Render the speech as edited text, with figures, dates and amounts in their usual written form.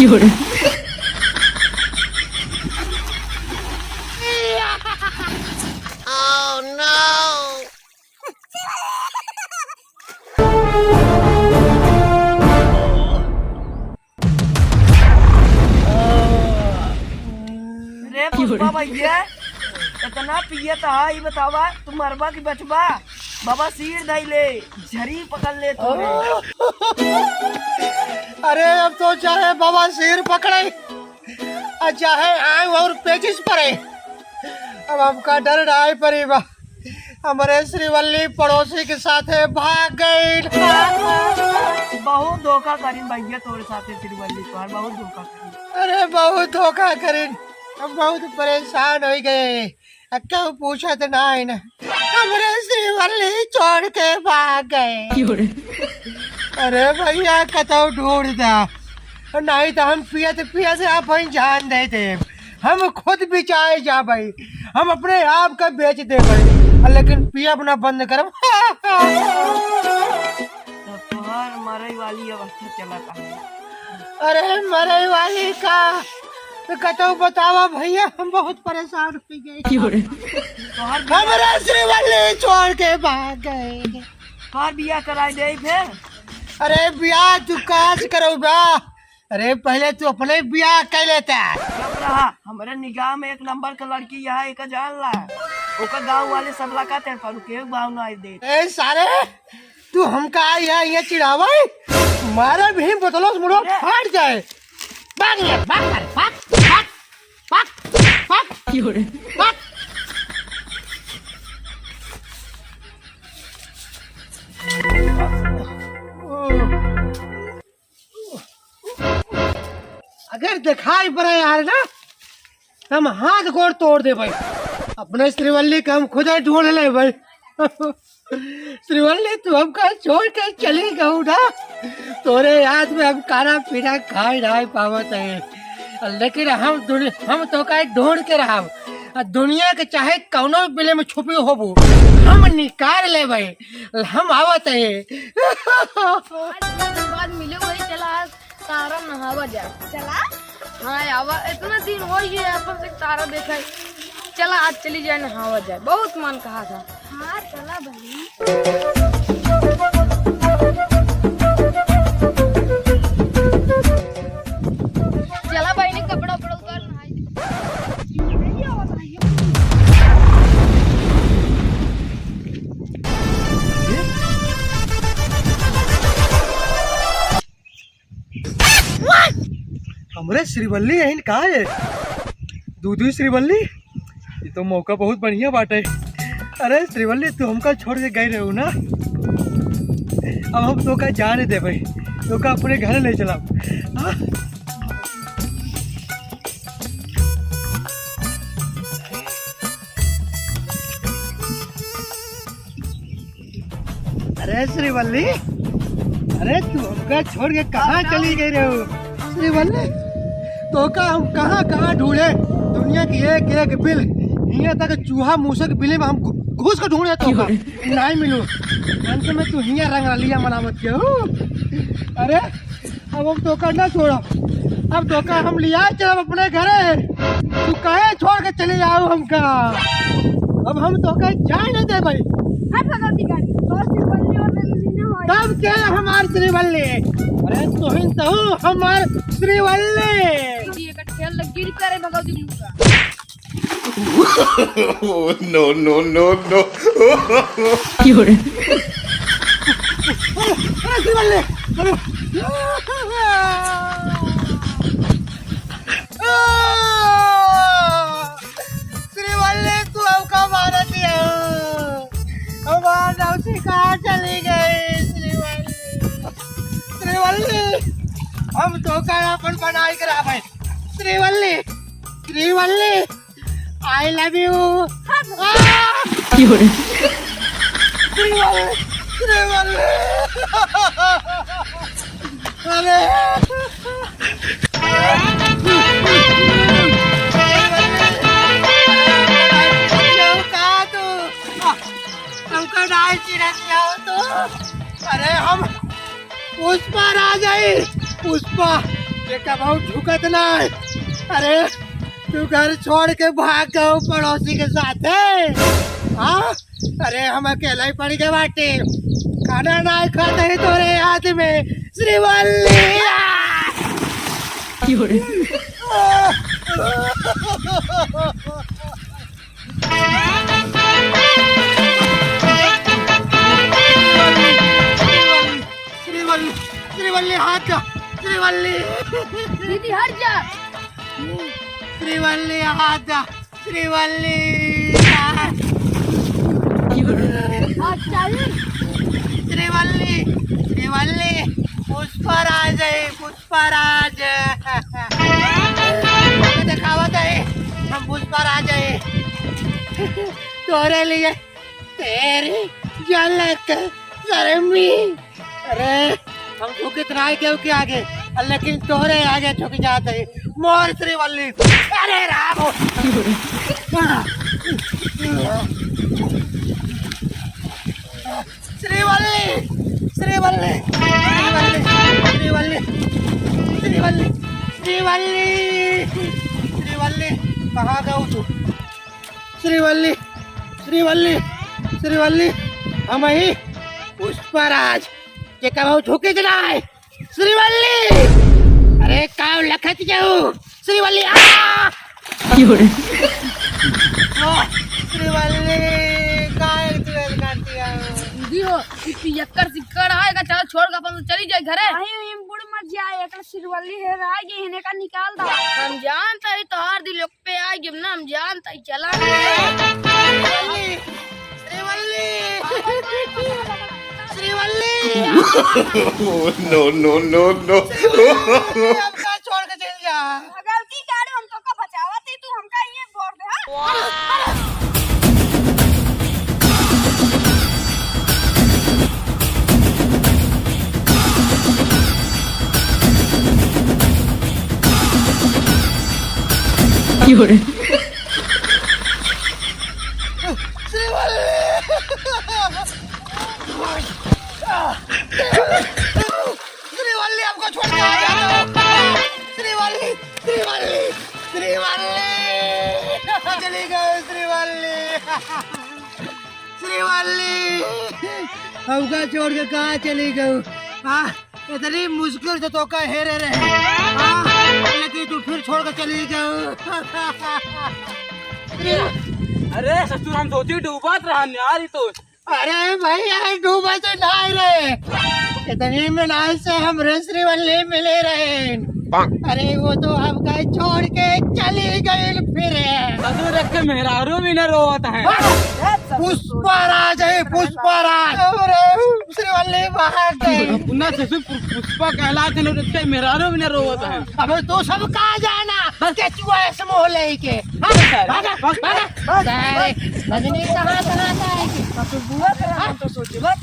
有人， रे पुष्पा भैया इतना पिए तो हाँ, ये बतावा तुम मरबा की बचबा। बाबा सिर धई ले, झरी पकड़ ले तू। अरे अब तो चाहे बाबा सिर पकड़े और चाहे आए और पेचिस पड़े, अब हमका डर डाय परी बा। हमारे श्रीवल्ली पड़ोसी के साथ भाग गई। बहुत धोखा करीन भैया तोरे साथे श्रीवल्ली को, बहुत धोखा करीन। अरे बहुत धोखा करीन, हम बहुत परेशान हो गए। क्यों पूछा तो नहीं ना, हमारे श्रीवल्ली छोड़ के भाग गए। 有人， अरे भैया कतो ढूंढ दा, नहीं तो हम पियत आप ही जान देते। हम खुद बिचाए जा भाई, हम अपने आप का बेच दे भाई, लेकिन पिया अपना बंद कर। तब तुहार मरई वाली अवस्था चला था। अरे मरे वाली का तो कतो बतावा भैया, हम बहुत परेशान हो गए। 有人， तुहार हमारे श्रीवल्ली छोड़ के भाग गए। तुहार बिया कराई दे फिर। अरे ब्याह तू काज करो बा, अरे पहले तू अपने ब्याह कर लेता। चुप रहा, हमारे निगाह में एक नंबर का लड़की यहाँ एक जान ला। ओका गांव वाले सब लगा तेरे पर के गांव ना दे। ए सारे तू हमका यहाँ चिढ़ावा, मारा भी बोतलों से मुड़ो फाट जाए। भाग ले, भाग कर, भाग, भाग, भाग, भाग, 有人， भाग। अगर दिखाई पड़े यार ना, हम हाथ गोड़ तोड़ दे भाई। अपने श्रीवल्ली का हम खुद ही ढूंढ ले भाई। श्रीवल्ली तू हमका छोड़ के चली गऊ ना, तोरे याद में हम खाना पीना खाई नहीं पावत है, लेकिन हम तो का ढूंढ के रहा। दुनिया के चाहे कौनो बिले में छुपी होबू, हम निकाल ले भाई, हम आवत है। बाद मिले वही चला आज तारा नहावा जा। चला हाँ आवा, इतना दिन हो गया अपन से तारा देखा है। चला आज चली जाए नहावा जाए, बहुत मन कहा था। हाँ चला भाई। चला भाई ने कपड़ा उपड़ा उतार नहाई। हमरे श्रीवल्ली यही कहा है, दूधू श्रीवल्ली, ये तो मौका बहुत बढ़िया बाटे। अरे श्रीवल्ली तू हमका छोड़ के गए रहो ना, अब हम तो का जाने दे भाई, तो का अपने घर ले चला। हाँ? अरे श्रीवल्ली, अरे तू हमका छोड़ के कहाँ चली गई रहो श्रीवल्ली? तो का हम कहाँ कहाँ ढूंढे, दुनिया की एक एक बिल, यहाँ तक चूहा मूसक बिले में हम घुस कर ढूंढे तो का नहीं मिलू। अंत में तू हिया रंग लिया मनावत के हो। अरे अब हम तो का ना छोड़ो, अब तो का हम लिया चल अपने घरे, तू कहे छोड़ के चले जाओ हमका। अब हम तो का जाए नहीं दे भाई। तब क्या हमार श्रीवल्ली, अरे तुहिन तो हमार श्रीवल्ली। गिर करे भगवती मुका। no, no, no, no. 有人， अरे श्रीवल्ली, अरे श्रीवल्ली तू हमका मारा दिया, हमार नौसी कहाँ चली गई श्रीवल्ली? श्रीवल्ली हम तो का अपन बनाई करा भाई। Srivalli, Srivalli I love you. 有人， Srivalli, Srivalli, अरे हमका डाल चिरक जाओ तो। अरे हम पुष्पा आ जाए, पुष्पा ये कबाऊ झुकत ना। अरे तू घर छोड़ के भाग गयो पड़ोसी के साथ है। हाँ अरे हम अकेला ही पड़ गए बाटे, खाना ना खाते ही तोरे याद में श्रीवल्ली। श्रीवल्ली श्रीवल्ली हाथ जा, श्रीवल्ली दीदी हट जा। श्रीवल्ली हाथ जा, श्रीवल्ली। श्रीवल्ली श्रीवल्ली पुष्पराज है, पुष्पराज दिखावत है हम पुष्पराज है। तोरे लिए तेरी झलक शर्मी। अरे हम झुक इतना ही क्यों के आगे, लेकिन तोरे आगे झुक जाते मोर श्रीवल्ली। अरे राम श्रीवल्ली श्रीवल्ली श्रीवल्ली श्रीवल्ली श्रीवल्ली श्रीवल्ली कहाँ गऊ तू? श्रीवल्ली श्रीवल्ली श्रीवल्ली हम ही पुष्पराज के कबाऊ झुके जनाए श्रीवल्ली। अरे काव लखत जाऊ श्रीवल्ली। श्रीवल्ली काय तुझे काटी आ दीदी हो पियक्कर सिक्कर आएगा, चलो छोड़ के अपन चली जाए घरे। नहीं बुढ़ मत जाए, एक सिरवल्ली है आगे हिने का निकाल दो। हम जानता है तो हर दिल पे आएगी ना, हम जानता है चला। Srivalli Srivalli No, no, no, no. हमका छोड़ के चल जा। गलती कर हम तो का बचावत तू हमका ये फोड़ दे। हां श्रीवल्ली हमको छोड़ के आ जाओ। श्रीवल्ली श्रीवल्ली श्रीवल्ली चली गई श्रीवल्ली। श्रीवल्ली हमका छोड़ के कहाँ चली गई? हाँ इतनी मुश्किल से तो का हेरे रहे, हाँ लेकिन तू फिर छोड़ के चली गई। अरे ससुर हम सोची डूबत रहा यार तो। अरे भाई यार डूबा तो नहा रहे, इतनी मिनाज से हम श्रीवल्ली मिले रहे। अरे वो तो हमका छोड़ के चली गई फिर। ससुर रख के मेहरारू भी न रोता है। पुष्पराज है पुष्पराज। अरे श्रीवल्ली बाहर गई। अपना ससुर पुष्पा कहलाते न रख के मेहरारू भी न रोता है। अब तो सब कहा जाना के चुआ ऐसे मोह लेके भागा भागा। अरे रजनी कहाँ है? तो बुआ तेरा हम तो सोचे बस